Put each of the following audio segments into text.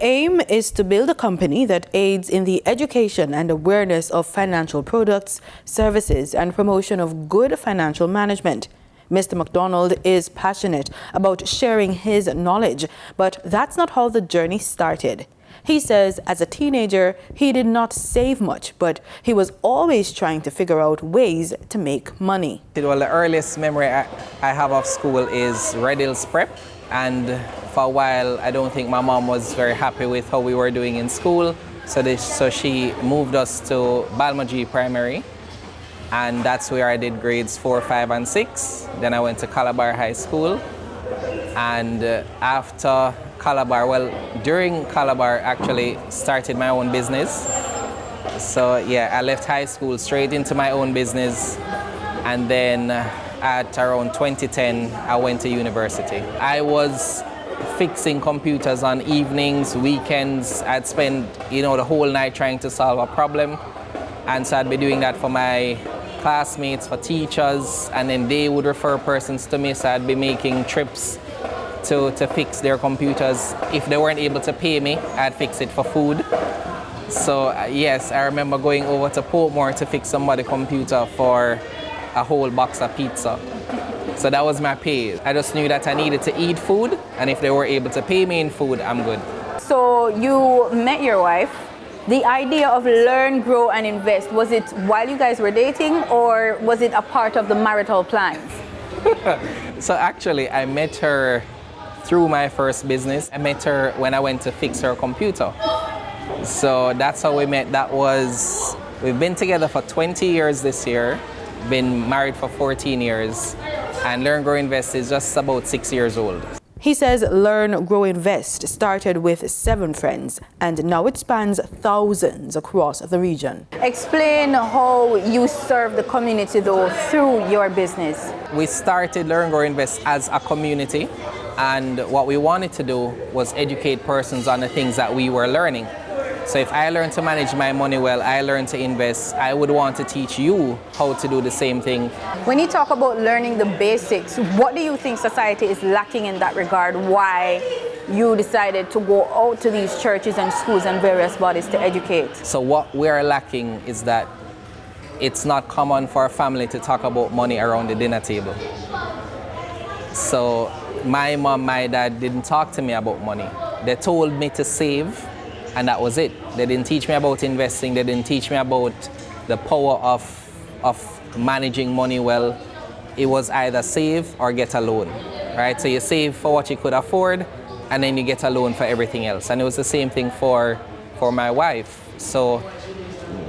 aim is to build a company that aids in the education and awareness of financial products, services, and promotion of good financial management. Mr. McDonald is passionate about sharing his knowledge, but that's not how the journey started. He says as a teenager, he did not save much, but he was always trying to figure out ways to make money. Well, the earliest memory I have of school is Red Hills Prep. And for a while, I don't think my mom was very happy with how we were doing in school. So she moved us to Balmaji Primary. And that's where I did grades 4, 5, and 6. Then I went to Calabar High School. And after Calabar, during Calabar, actually started my own business. So yeah, I left high school straight into my own business. And then at around 2010, I went to university. I was fixing computers on evenings, weekends. I'd spend, the whole night trying to solve a problem. And so I'd be doing that for my classmates, for teachers, and then they would refer persons to me. So I'd be making trips to fix their computers. If they weren't able to pay me, I'd fix it for food. So yes, I remember going over to Portmore to fix somebody's computer for a whole box of pizza. So that was my pay. I just knew that I needed to eat food, and if they were able to pay me in food, I'm good. So you met your wife. The idea of learn, grow, and invest, was it while you guys were dating, or was it a part of the marital plans? So actually, I met her through my first business. I met her when I went to fix her computer. So that's how we met. We've been together for 20 years this year, been married for 14 years, and Learn, Grow, Invest is just about 6 years old. He says Learn, Grow, Invest started with 7 friends, and now it spans thousands across the region. Explain how you serve the community, though, through your business. We started Learn, Grow, Invest as a community, and what we wanted to do was educate persons on the things that we were learning. So if I learned to manage my money well, I learned to invest, I would want to teach you how to do the same thing. When you talk about learning the basics, what do you think society is lacking in that regard? Why you decided to go out to these churches and schools and various bodies to educate? So what we are lacking is that it's not common for a family to talk about money around the dinner table. So my mom, my dad didn't talk to me about money. They told me to save, and that was it. They didn't teach me about investing. They didn't teach me about the power of managing money well. It was either save or get a loan, right? So you save for what you could afford, and then you get a loan for everything else. And it was the same thing for my wife. So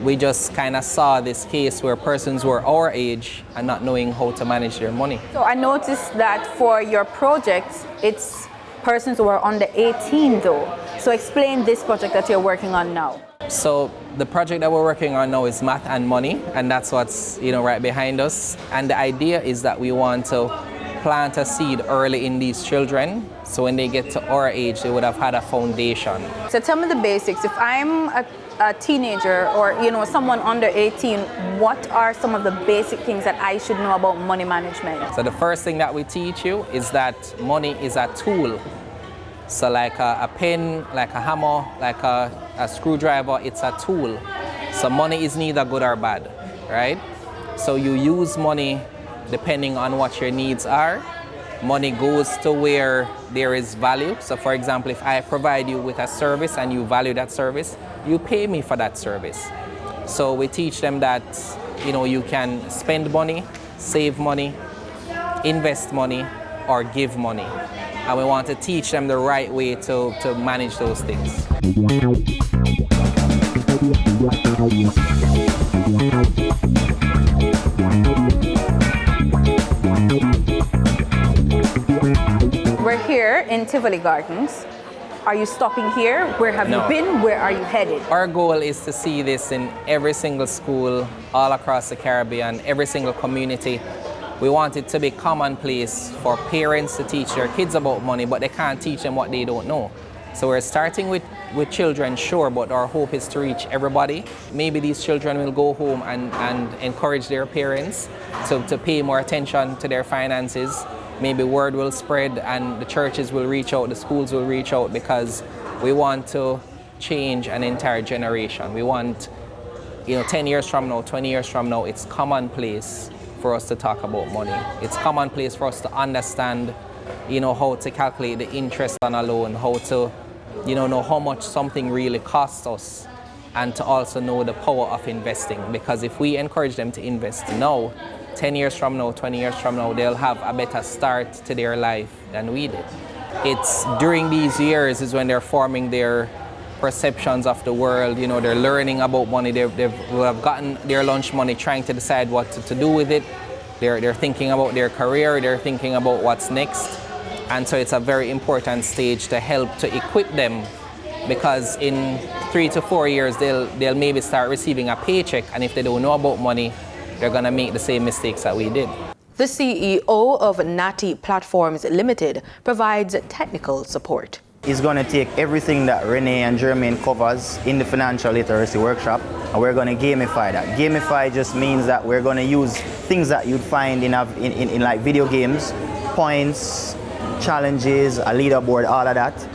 we just kind of saw this case where persons were our age and not knowing how to manage their money. So I noticed that for your projects, it's persons who are under 18 though. So explain this project that you're working on now. So the project that we're working on now is Math and Money, and that's what's right behind us. And the idea is that we want to plant a seed early in these children, so when they get to our age, they would have had a foundation. So tell me the basics. If I'm a teenager or someone under 18, what are some of the basic things that I should know about money management? So the first thing that we teach you is that money is a tool. So like a pen, like a hammer, like a screwdriver, it's a tool. So money is neither good or bad, right? So you use money depending on what your needs are. Money goes to where there is value. So for example, if I provide you with a service and you value that service, you pay me for that service. So we teach them that, you can spend money, save money, invest money, or give money. And we want to teach them the right way to manage those things. We're here in Tivoli Gardens. Are you stopping here? Where have you been? Where are you headed? Our goal is to see this in every single school all across the Caribbean, every single community. We want it to be commonplace for parents to teach their kids about money, but they can't teach them what they don't know. So we're starting with children, sure, but our hope is to reach everybody. Maybe these children will go home and encourage their parents to pay more attention to their finances. Maybe word will spread and the churches will reach out, the schools will reach out, because We want to change an entire generation. We want, 10 years from now, 20 years from now, it's commonplace for us to talk about money. It's commonplace for us to understand, how to calculate the interest on a loan, how to, know how much something really costs us, and to also know the power of investing. Because if we encourage them to invest now, 10 years from now, 20 years from now, they'll have a better start to their life than we did. It's during these years is when they're forming their perceptions of the world. They're learning about money. They have gotten their lunch money, trying to decide what to do with it. They're thinking about their career. They're thinking about what's next. And so it's a very important stage to help to equip them, because in 3 to 4 years, they'll maybe start receiving a paycheck. And if they don't know about money, they're going to make the same mistakes that we did. The CEO of Natty Platforms Limited provides technical support. It's going to take everything that Renee and Jermaine covers in the financial literacy workshop, and we're going to gamify that. Gamify just means that we're going to use things that you'd find in like video games, points, challenges, a leaderboard, all of that.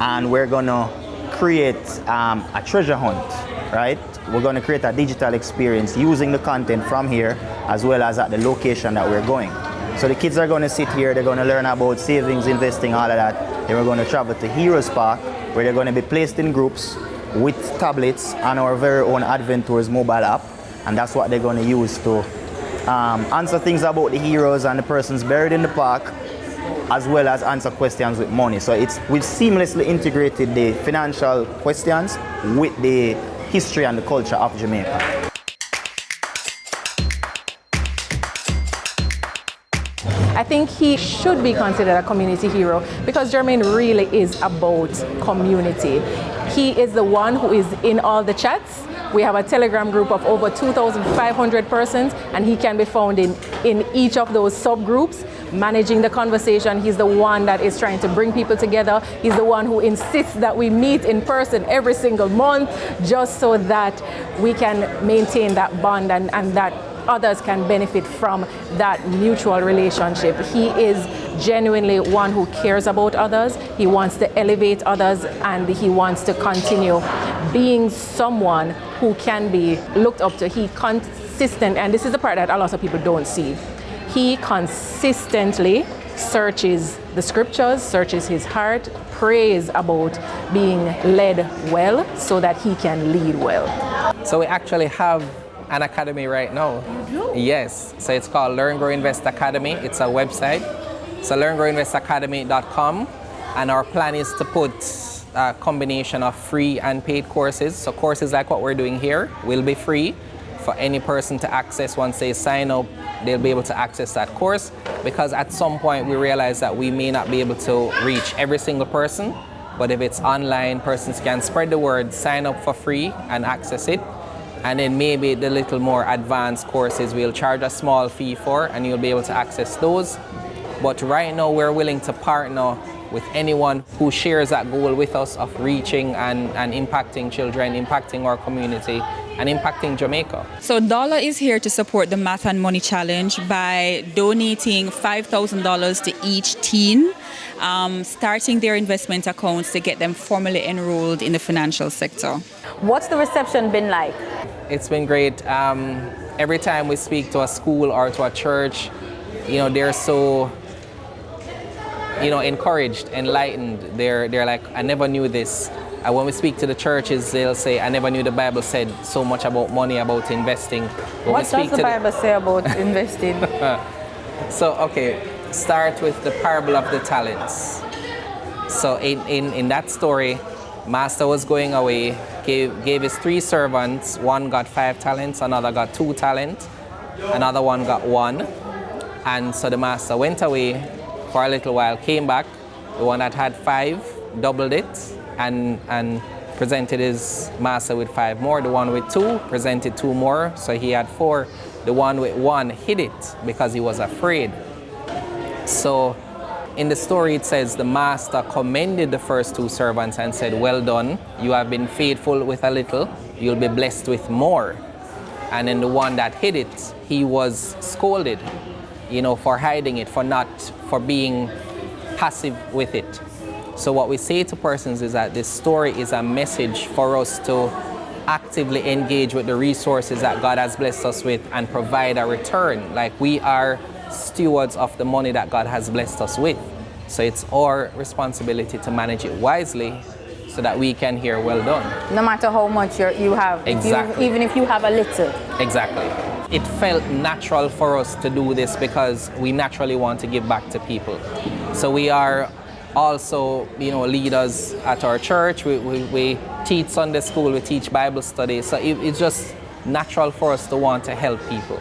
And we're going to create a treasure hunt, right? We're going to create a digital experience using the content from here as well as at the location that we're going. So the kids are going to sit here, they're going to learn about savings, investing, all of that. Then we're going to travel to Heroes Park, where they're going to be placed in groups with tablets and our very own Adventures mobile app. And that's what they're going to use to answer things about the heroes and the persons buried in the park, as well as answer questions with money. So we've seamlessly integrated the financial questions with the history and the culture of Jamaica. I think he should be considered a community hero, because Jermaine really is about community. He is the one who is in all the chats. We have a Telegram group of over 2,500 persons, and he can be found in each of those subgroups, managing the conversation. He's the one that is trying to bring people together. He's the one who insists that we meet in person every single month, just so that we can maintain that bond and that others can benefit from that mutual relationship. He is genuinely one who cares about others. He wants to elevate others, and he wants to continue being someone who can be looked up to. He consistent, and this is the part that a lot of people don't see. He consistently searches the scriptures, searches his heart, prays about being led well so that he can lead well. So we actually have an academy right now. You do? Yes. So it's called Learn, Grow, Invest Academy. It's a website. So learngrowinvestacademy.com. And our plan is to put a combination of free and paid courses. So courses like what we're doing here will be free for any person to access. Once they sign up, they'll be able to access that course, because at some point we realize that we may not be able to reach every single person. But if it's online, persons can spread the word, sign up for free and access it. And then maybe the little more advanced courses we'll charge a small fee for, and you'll be able to access those. But right now we're willing to partner with anyone who shares that goal with us of reaching and impacting children, impacting our community, and impacting Jamaica. So Dollar is here to support the Math and Money Challenge by donating $5,000 to each teen, starting their investment accounts to get them formally enrolled in the financial sector. What's the reception been like? It's been great. Every time we speak to a school or to a church, they're so, encouraged, enlightened. They're like, I never knew this. And when we speak to the churches, they'll say, I never knew the Bible said so much about money, about investing. What does the Bible say about investing? So, okay, start with the parable of the talents. So in that story, master was going away, gave his 3 servants. One got 5 talents, another got 2 talents, another one got 1. And so the master went away for a little while, came back. The one that had 5 doubled it and presented his master with 5 more. The one with 2 presented 2 more, so he had 4. The one with 1 hid it because he was afraid. So in the story it says the master commended the first 2 servants and said, well done, you have been faithful with a little, you'll be blessed with more. And then the one that hid it, he was scolded, for hiding it, for being passive with it. So what we say to persons is that this story is a message for us to actively engage with the resources that God has blessed us with and provide a return. Like, we are stewards of the money that God has blessed us with. So it's our responsibility to manage it wisely so that we can hear well done. No matter how much you have, Exactly. even if you have a little. Exactly. It felt natural for us to do this because we naturally want to give back to people. So we are also, leaders at our church. We teach Sunday school, we teach Bible study. So it's just natural for us to want to help people.